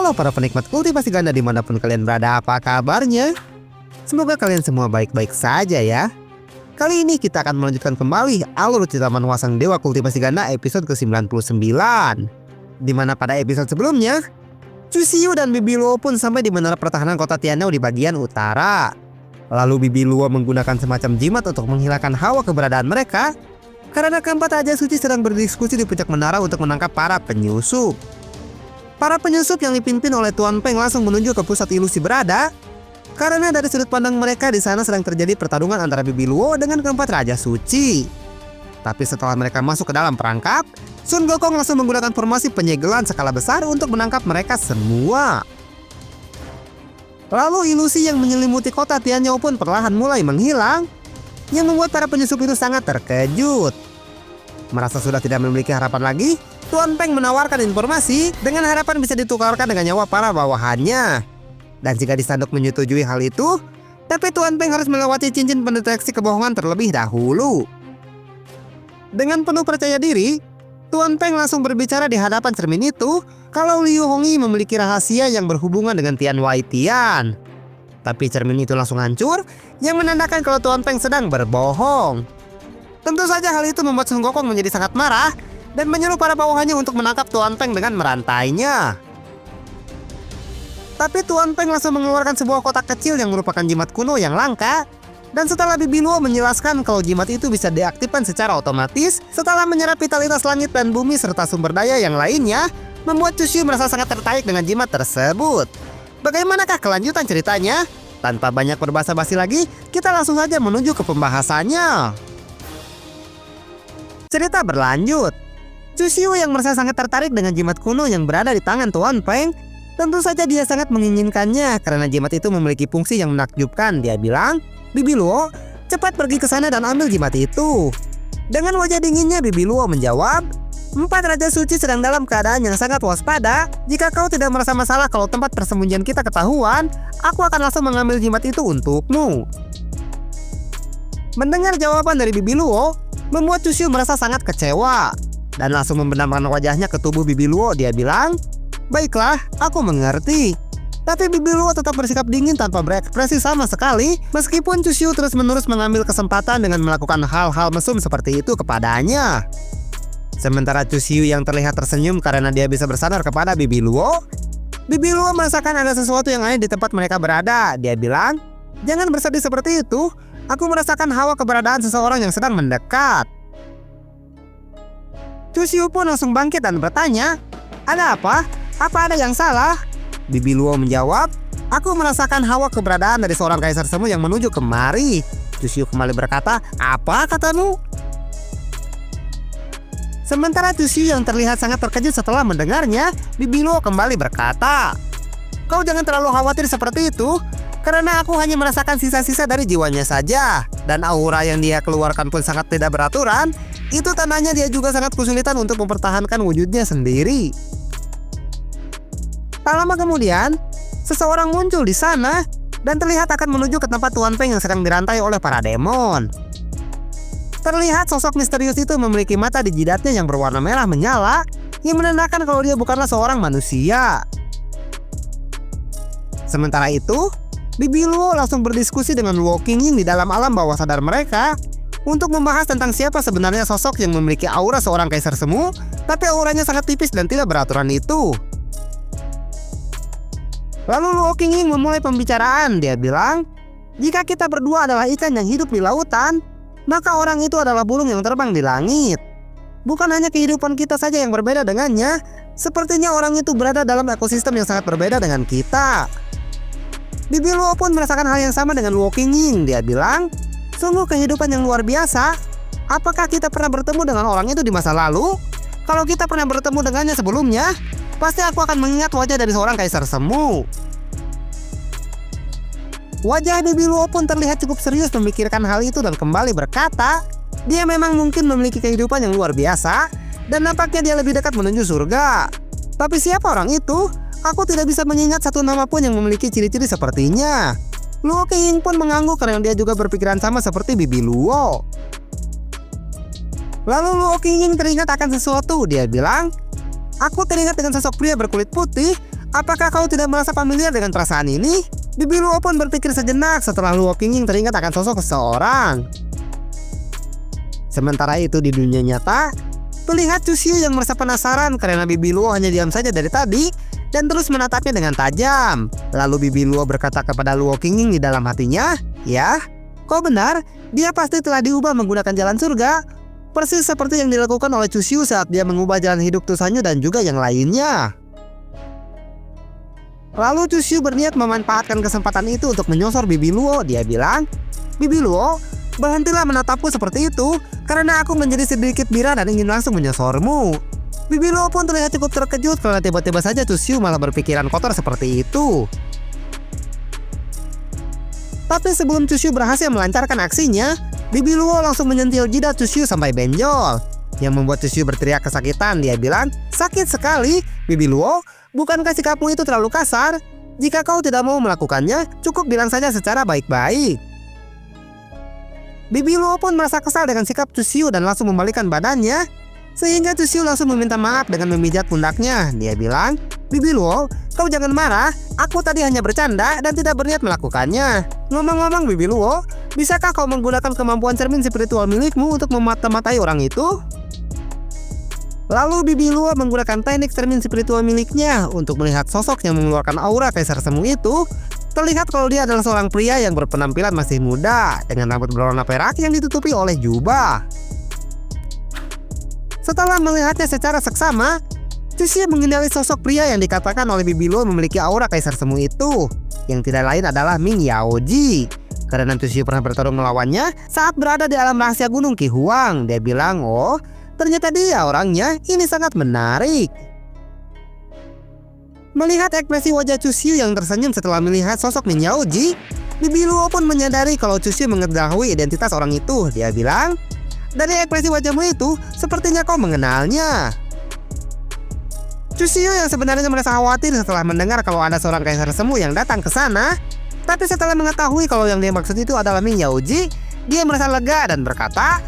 Halo para penikmat kultivasi ganda dimanapun kalian berada, apa kabarnya? Semoga kalian semua baik-baik saja ya. Kali ini kita akan melanjutkan kembali alur cerita Manhwa Sang Dewa Kultivasi Ganda episode ke-99. Dimana pada episode sebelumnya, Chushio dan Bibi Luo pun sampai di menara pertahanan kota Tianao di bagian utara. Lalu Bibi Luo menggunakan semacam jimat untuk menghilangkan hawa keberadaan mereka, karena keempat Raja Suci sedang berdiskusi di puncak menara untuk menangkap para penyusup. Para penyusup yang dipimpin oleh Tuan Peng langsung menuju ke pusat ilusi berada, karena dari sudut pandang mereka di sana sedang terjadi pertarungan antara Bibi Luo dengan keempat Raja Suci. Tapi setelah mereka masuk ke dalam perangkap, Sun Gokong langsung menggunakan formasi penyegelan skala besar untuk menangkap mereka semua. Lalu ilusi yang menyelimuti kota Tianao pun perlahan mulai menghilang, yang membuat para penyusup itu sangat terkejut. Merasa sudah tidak memiliki harapan lagi, Tuan Peng menawarkan informasi dengan harapan bisa ditukarkan dengan nyawa para bawahannya. Dan jika Disanduk menyetujui hal itu, tapi Tuan Peng harus melewati cincin pendeteksi kebohongan terlebih dahulu. Dengan penuh percaya diri, Tuan Peng langsung berbicara di hadapan cermin itu kalau Liu Hongyi memiliki rahasia yang berhubungan dengan Tian Wai Tian. Tapi cermin itu langsung hancur, yang menandakan kalau Tuan Peng sedang berbohong. Tentu saja hal itu membuat Sun Gokong menjadi sangat marah dan menyuruh para bawahannya untuk menangkap Tuan Peng dengan merantainya. Tapi Tuan Peng langsung mengeluarkan sebuah kotak kecil yang merupakan jimat kuno yang langka. Dan setelah Bibi Luo menjelaskan kalau jimat itu bisa diaktifkan secara otomatis setelah menyerap vitalitas langit dan bumi serta sumber daya yang lainnya, membuat Chushio merasa sangat tertarik dengan jimat tersebut. Bagaimanakah kelanjutan ceritanya? Tanpa banyak berbasa-basi lagi, kita langsung saja menuju ke pembahasannya. Cerita berlanjut. Chushio yang merasa sangat tertarik dengan jimat kuno yang berada di tangan Tuan Peng. Tentu saja dia sangat menginginkannya karena jimat itu memiliki fungsi yang menakjubkan. Dia bilang, "Bibi Luo, cepat pergi ke sana dan ambil jimat itu." Dengan wajah dinginnya Bibi Luo menjawab, "Empat Raja Suci sedang dalam keadaan yang sangat waspada. Jika kau tidak merasa masalah kalau tempat persembunyian kita ketahuan, aku akan langsung mengambil jimat itu untukmu." Mendengar jawaban dari Bibi Luo, membuat Chushio merasa sangat kecewa dan langsung membenamkan wajahnya ke tubuh Bibi Luo. Dia bilang, "Baiklah, aku mengerti." Tapi Bibi Luo tetap bersikap dingin tanpa berekspresi sama sekali, meskipun Chushio terus-menerus mengambil kesempatan dengan melakukan hal-hal mesum seperti itu kepadanya. Sementara Chushio yang terlihat tersenyum karena dia bisa bersandar kepada Bibi Luo merasakan ada sesuatu yang aneh di tempat mereka berada. Dia bilang, "Jangan bersedih seperti itu. Aku merasakan hawa keberadaan seseorang yang sedang mendekat." Chushio pun langsung bangkit dan bertanya, "Ada apa? Apa ada yang salah?" Bibi Luo menjawab, "Aku merasakan hawa keberadaan dari seorang kaisar semu yang menuju kemari." Chushio kembali berkata, "Apa katamu?" Sementara Chushio yang terlihat sangat terkejut setelah mendengarnya, Bibi Luo kembali berkata, "Kau jangan terlalu khawatir seperti itu. Karena aku hanya merasakan sisa-sisa dari jiwanya saja. Dan aura yang dia keluarkan pun sangat tidak beraturan. Itu tandanya dia juga sangat kesulitan untuk mempertahankan wujudnya sendiri." Tak lama kemudian, seseorang muncul di sana dan terlihat akan menuju ke tempat Tuan Peng yang sedang dirantai oleh para demon. Terlihat sosok misterius itu memiliki mata di jidatnya yang berwarna merah menyala, yang menandakan kalau dia bukanlah seorang manusia. Sementara itu, Bibi Luo langsung berdiskusi dengan Luo Qingying di dalam alam bawah sadar mereka untuk membahas tentang siapa sebenarnya sosok yang memiliki aura seorang kaisar semu, tapi auranya sangat tipis dan tidak beraturan itu. Lalu Luo Qingying memulai pembicaraan. Dia bilang, "Jika kita berdua adalah ikan yang hidup di lautan, maka orang itu adalah burung yang terbang di langit. Bukan hanya kehidupan kita saja yang berbeda dengannya, sepertinya orang itu berada dalam ekosistem yang sangat berbeda dengan kita." Bibi Luo pun merasakan hal yang sama dengan Luo Qingying. Dia bilang, "Sungguh kehidupan yang luar biasa. Apakah kita pernah bertemu dengan orang itu di masa lalu? Kalau kita pernah bertemu dengannya sebelumnya, pasti aku akan mengingat wajah dari seorang kaisar semu." Wajah Bibi Luo pun terlihat cukup serius memikirkan hal itu dan kembali berkata, dia memang mungkin memiliki kehidupan yang luar biasa dan nampaknya dia lebih dekat menuju surga. Tapi siapa orang itu? Aku tidak bisa mengingat satu nama pun yang memiliki ciri-ciri sepertinya. Luo Qingying pun mengangguk karena dia juga berpikiran sama seperti Bibi Luo. Lalu Luo Qingying teringat akan sesuatu. Dia bilang, "Aku teringat dengan sosok pria berkulit putih. apakah kau tidak merasa familiar dengan perasaan ini? Bibi Luo pun berpikir sejenak setelah Luo Qingqing teringat akan sosok seseorang. Sementara itu di dunia nyata, terlihat Chu Xiu yang merasa penasaran karena Bibi Luo hanya diam saja dari tadi dan terus menatapnya dengan tajam. Lalu Bibi Luo berkata kepada Luo Qingqing di dalam hatinya, "Ya, kau benar, dia pasti telah diubah menggunakan jalan surga, persis seperti yang dilakukan oleh Chu Xiu saat dia mengubah jalan hidup Tusanyu dan juga yang lainnya." Lalu Chu Xiu berniat memanfaatkan kesempatan itu untuk menyosor Bibi Luo. Dia bilang, "Bibi Luo, berhentilah menatapku seperti itu, karena aku menjadi sedikit bira dan ingin langsung menyosormu." Bibi Luo pun terlihat cukup terkejut karena tiba-tiba saja Chu Xiu malah berpikiran kotor seperti itu. Tapi sebelum Chu Xiu berhasil melancarkan aksinya, Bibi Luo langsung menyentil jidat Chu Xiu sampai benjol, yang membuat Chu Xiu berteriak kesakitan. Dia bilang, "Sakit sekali, Bibi Luo. Bukankah sikapmu itu terlalu kasar? Jika kau tidak mau melakukannya, cukup bilang saja secara baik-baik." Bibi Luo pun merasa kesal dengan sikap Chu Xiu dan langsung membalikkan badannya, sehingga Chu Xiu langsung meminta maaf dengan memijat pundaknya. Dia bilang, "Bibi Luo, kau jangan marah. Aku tadi hanya bercanda dan tidak berniat melakukannya. Ngomong-ngomong Bibi Luo, bisakah kau menggunakan kemampuan cermin spiritual milikmu untuk memata-matai orang itu?" Lalu Bibi Luo menggunakan teknik cermin spiritual miliknya untuk melihat sosok yang mengeluarkan aura kaisar semu itu. Terlihat kalau dia adalah seorang pria yang berpenampilan masih muda dengan rambut berwarna perak yang ditutupi oleh jubah. Setelah melihatnya secara seksama, Chu Xiu mengenali sosok pria yang dikatakan oleh Bibi Luo memiliki aura kaisar semu itu, yang tidak lain adalah Ming Yaoji. Karena Chu Xiu pernah bertarung melawannya saat berada di alam rahasia Gunung Qihuang. Dia bilang, "Oh, ternyata dia orangnya, ini sangat menarik." Melihat ekspresi wajah Chu Xiu yang tersenyum setelah melihat sosok Ming Yaoji, Bibi Luo pun menyadari kalau Chu Xiu mengetahui identitas orang itu. Dia bilang, "Dari ekspresi wajahmu itu, sepertinya kau mengenalnya." Chu Xiu yang sebenarnya merasa khawatir setelah mendengar kalau ada seorang kaisar semu yang datang ke sana, tapi setelah mengetahui kalau yang dia maksud itu adalah Ming Yaoji, dia merasa lega dan berkata,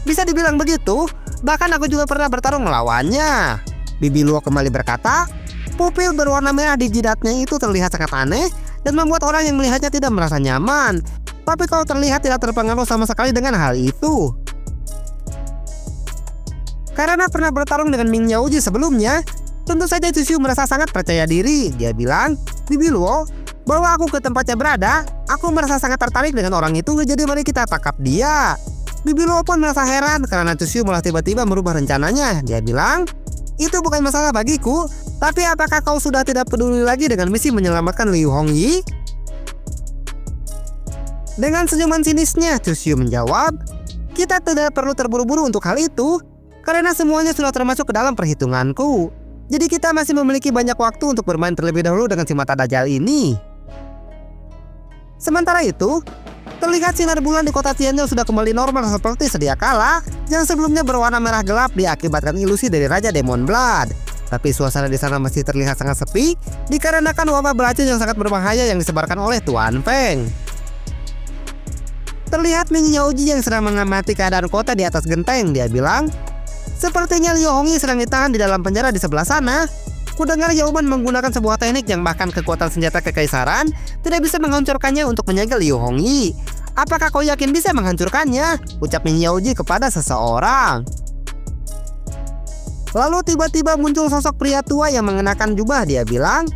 "Bisa dibilang begitu, bahkan aku juga pernah bertarung melawannya." Bibi Luo kembali berkata, pupil berwarna merah di jidatnya itu terlihat sangat aneh dan membuat orang yang melihatnya tidak merasa nyaman. Tapi kau terlihat tidak terpengaruh sama sekali dengan hal itu. Karena pernah bertarung dengan Ming Yaoji sebelumnya, tentu saja Chu Xiu merasa sangat percaya diri. Dia bilang, "Bibi Luo, bawa aku ke tempatnya berada. Aku merasa sangat tertarik dengan orang itu, jadi mari kita tangkap dia." Bibi Luo pun merasa heran karena Chu Xiu malah tiba-tiba merubah rencananya. Dia bilang, "Itu bukan masalah bagiku, tapi apakah kau sudah tidak peduli lagi dengan misi menyelamatkan Liu Hongyi?" Dengan senyuman sinisnya, Chu Xiu menjawab, "Kita tidak perlu terburu-buru untuk hal itu, karena semuanya sudah termasuk ke dalam perhitunganku. Jadi kita masih memiliki banyak waktu untuk bermain terlebih dahulu dengan si mata dajjal ini." Sementara itu, terlihat sinar bulan di kota Tianzhou sudah kembali normal seperti sedia kala, yang sebelumnya berwarna merah gelap diakibatkan ilusi dari Raja Demon Blood. Tapi suasana di sana masih terlihat sangat sepi dikarenakan wabah beracun yang sangat berbahaya yang disebarkan oleh Tuan Feng. Terlihat Ming Yaoji yang sedang mengamati keadaan kota di atas genteng. Dia bilang, "Sepertinya Liu Hongyi sedang ditahan di dalam penjara di sebelah sana. Kudengar Yauman menggunakan sebuah teknik yang bahkan kekuatan senjata kekaisaran tidak bisa menghancurkannya untuk menyegel Liu Hongyi. Apakah kau yakin bisa menghancurkannya?" ucap Ming Yaoji kepada seseorang. Lalu tiba-tiba muncul sosok pria tua yang mengenakan jubah. Dia bilang,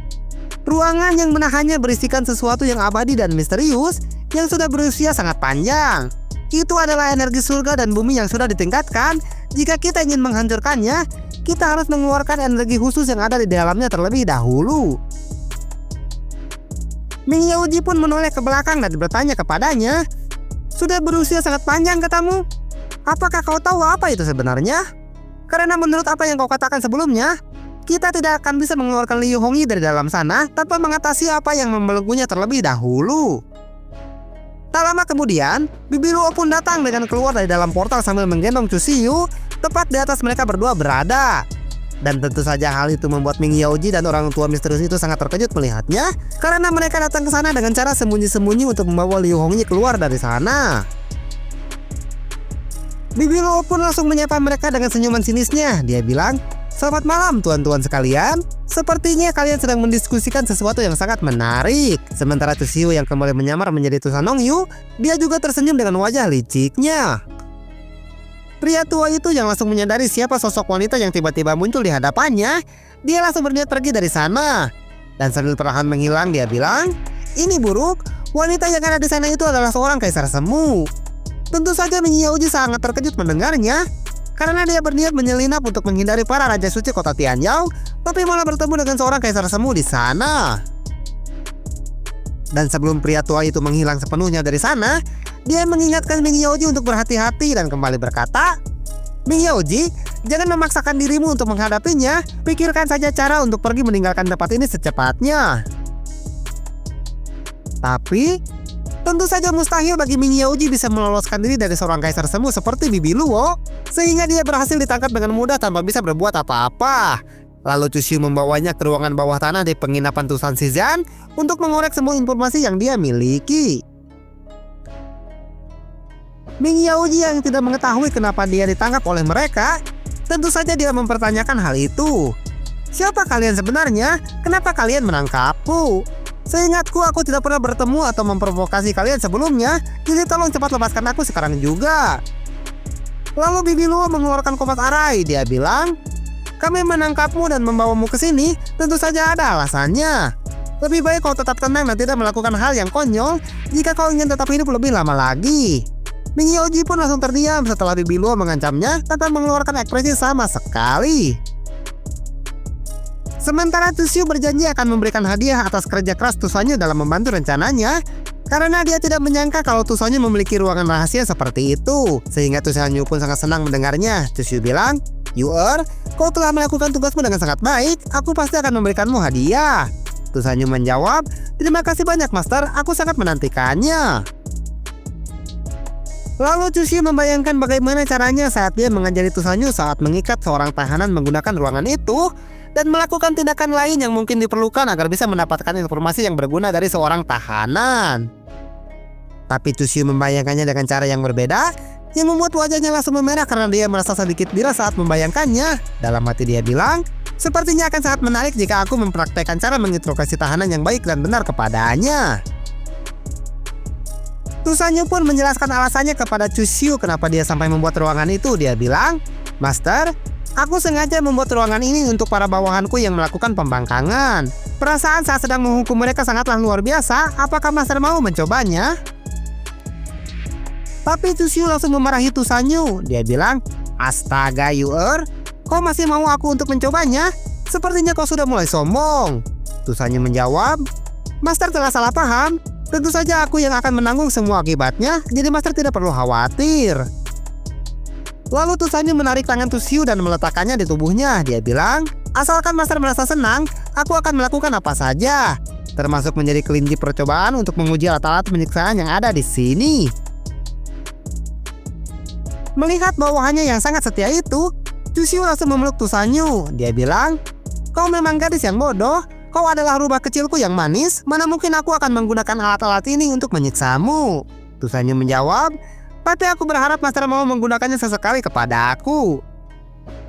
"Ruangan yang menahannya berisikan sesuatu yang abadi dan misterius yang sudah berusia sangat panjang. Itu adalah energi surga dan bumi yang sudah ditingkatkan. Jika kita ingin menghancurkannya, kita harus mengeluarkan energi khusus yang ada di dalamnya terlebih dahulu." Ming Yaoji pun menoleh ke belakang dan bertanya kepadanya, "Sudah berusia sangat panjang katamu? Apakah kau tahu apa itu sebenarnya? Karena menurut apa yang kau katakan sebelumnya, kita tidak akan bisa mengeluarkan Liu Hongyi dari dalam sana tanpa mengatasi apa yang membelenggunya terlebih dahulu." Tak lama kemudian, Bibi Luo pun datang dengan keluar dari dalam portal sambil menggendong Chu Xiu, tepat di atas mereka berdua berada. Dan tentu saja hal itu membuat Ming Yaoji dan orang tua misterius itu sangat terkejut melihatnya, karena mereka datang ke sana dengan cara sembunyi-sembunyi untuk membawa Liu Hongyi keluar dari sana. Bibi Luo pun langsung menyapa mereka dengan senyuman sinisnya. Dia bilang, "Selamat malam tuan-tuan sekalian. Sepertinya kalian sedang mendiskusikan sesuatu yang sangat menarik. Sementara Tsushio yang kembali menyamar menjadi Tusanongyu, dia juga tersenyum dengan wajah liciknya. Pria tua itu yang langsung menyadari siapa sosok wanita yang tiba-tiba muncul di hadapannya. Dia langsung berniat pergi dari sana. Dan sambil perlahan menghilang dia bilang, "Ini buruk, wanita yang ada di sana itu adalah seorang kaisar semu." Tentu saja Ming Yaoji sangat terkejut mendengarnya, karena dia berniat menyelinap untuk menghindari para raja suci kota Tianyao, tapi malah bertemu dengan seorang kaisar semu di sana. Dan sebelum pria tua itu menghilang sepenuhnya dari sana, dia mengingatkan Ming Yaoji untuk berhati-hati dan kembali berkata, "Ming Yaoji, jangan memaksakan dirimu untuk menghadapinya. Pikirkan saja cara untuk pergi meninggalkan tempat ini secepatnya." Tapi tentu saja mustahil bagi Ming Yaoji bisa meloloskan diri dari seorang kaisar semu seperti Bibi Luo, sehingga dia berhasil ditangkap dengan mudah tanpa bisa berbuat apa-apa. Lalu Tsushio membawanya ke ruangan bawah tanah di penginapan Tusan Shizan untuk mengorek semua informasi yang dia miliki. Ming Yaoji yang tidak mengetahui kenapa dia ditangkap oleh mereka, tentu saja dia mempertanyakan hal itu. "Siapa kalian sebenarnya? Kenapa kalian menangkapku? Seingatku aku tidak pernah bertemu atau memprovokasi kalian sebelumnya, jadi tolong cepat lepaskan aku sekarang juga." Lalu Bibi Luo mengeluarkan kopas arai. Dia bilang, "Kami menangkapmu dan membawamu ke sini tentu saja ada alasannya. Lebih baik kau tetap tenang dan tidak melakukan hal yang konyol jika kau ingin tetap hidup lebih lama lagi." Ming Yaoji pun langsung terdiam setelah Bibi Luo mengancamnya tanpa mengeluarkan ekspresi sama sekali. Sementara Tsushio berjanji akan memberikan hadiah atas kerja keras Tusanyu dalam membantu rencananya, karena dia tidak menyangka kalau Tusanyu memiliki ruangan rahasia seperti itu. Sehingga Tusanyu pun sangat senang mendengarnya. Tsushio bilang, "Yu'er, kau telah melakukan tugasmu dengan sangat baik. Aku pasti akan memberikanmu hadiah." Tusanyu menjawab, "Terima kasih banyak, Master. Aku sangat menantikannya." Lalu Tsushio membayangkan bagaimana caranya saat dia mengajari Tusanyu saat mengikat seorang tahanan menggunakan ruangan itu dan melakukan tindakan lain yang mungkin diperlukan agar bisa mendapatkan informasi yang berguna dari seorang tahanan. Tapi Tsushio membayangkannya dengan cara yang berbeda, yang membuat wajahnya langsung memerah karena dia merasa sedikit bira saat membayangkannya. Dalam hati dia bilang, "Sepertinya akan sangat menarik jika aku mempraktekkan cara menginterogasi tahanan yang baik dan benar kepadanya." Tusanyu pun menjelaskan alasannya kepada Tsushio kenapa dia sampai membuat ruangan itu. Dia bilang, "Master, aku sengaja membuat ruangan ini untuk para bawahanku yang melakukan pembangkangan. Perasaan saat sedang menghukum mereka sangatlah luar biasa. Apakah Master mau mencobanya?" Tapi Tsushio langsung memarahi Tusanyu. Dia bilang, "Astaga Yu'er, kau masih mau aku untuk mencobanya? Sepertinya kau sudah mulai sombong." Tusanyu menjawab, "Master telah salah paham. Tentu saja aku yang akan menanggung semua akibatnya, jadi Master tidak perlu khawatir." Lalu Tusanyu menarik tangan Tsushio dan meletakkannya di tubuhnya. Dia bilang, "Asalkan Master merasa senang, aku akan melakukan apa saja, termasuk menjadi kelinci percobaan untuk menguji alat-alat penyiksaan yang ada di sini." Melihat bawahannya yang sangat setia itu, Tsushio langsung memeluk Tusanyu. Dia bilang, "Kau memang gadis yang bodoh. Kau adalah rubah kecilku yang manis. Mana mungkin aku akan menggunakan alat-alat ini untuk menyiksamu?" Tusanyu menjawab, "Tapi aku berharap Master mau menggunakannya sesekali kepada aku."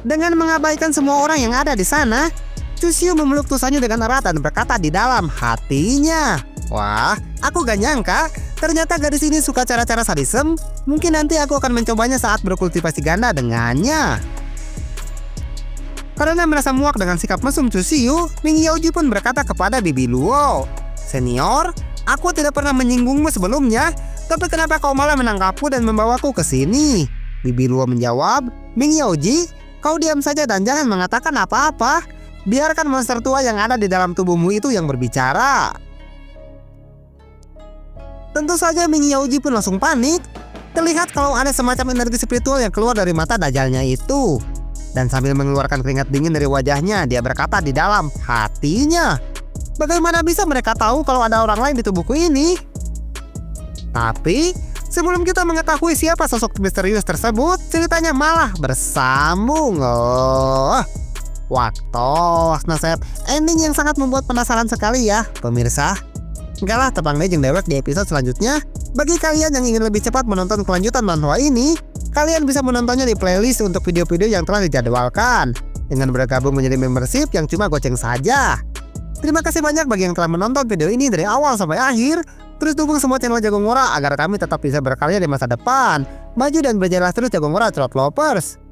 Dengan mengabaikan semua orang yang ada di sana, Tsushio memeluk Tusanyu dengan erat dan berkata di dalam hatinya, "Wah, aku gak nyangka ternyata gadis ini suka cara-cara sadisme. Mungkin nanti aku akan mencobanya saat berkultivasi ganda dengannya." Karena merasa muak dengan sikap mesum Tsushio, Ming Yaoji pun berkata kepada Bibi Luo, "Senior, aku tidak pernah menyinggungmu sebelumnya, tapi kenapa kau malah menangkapku dan membawaku ke sini?" Bibi Luo menjawab, "Ming Yaoji, kau diam saja dan jangan mengatakan apa-apa. Biarkan monster tua yang ada di dalam tubuhmu itu yang berbicara." Tentu saja Ming Yaoji pun langsung panik. Terlihat kalau ada semacam energi spiritual yang keluar dari mata dajalnya itu. Dan sambil mengeluarkan keringat dingin dari wajahnya, dia berkata di dalam hatinya, "Bagaimana bisa mereka tahu kalau ada orang lain di tubuhku ini?" Tapi sebelum kita mengetahui siapa sosok misterius tersebut, ceritanya malah bersambung. Waktu nasihat ending yang sangat membuat penasaran sekali ya pemirsa. Enggak lah, tebang Legend Dewek di episode selanjutnya. Bagi kalian yang ingin lebih cepat menonton kelanjutan manhwa ini, kalian bisa menontonnya di playlist untuk video-video yang telah dijadwalkan. dengan bergabung menjadi membership yang cuma goceng saja. Terima kasih banyak bagi yang telah menonton video ini dari awal sampai akhir. Terus dukung semua channel Jago Ngora agar kami tetap bisa berkarya di masa depan. Maju dan berjalan terus Jago Ngora Trot Lovers.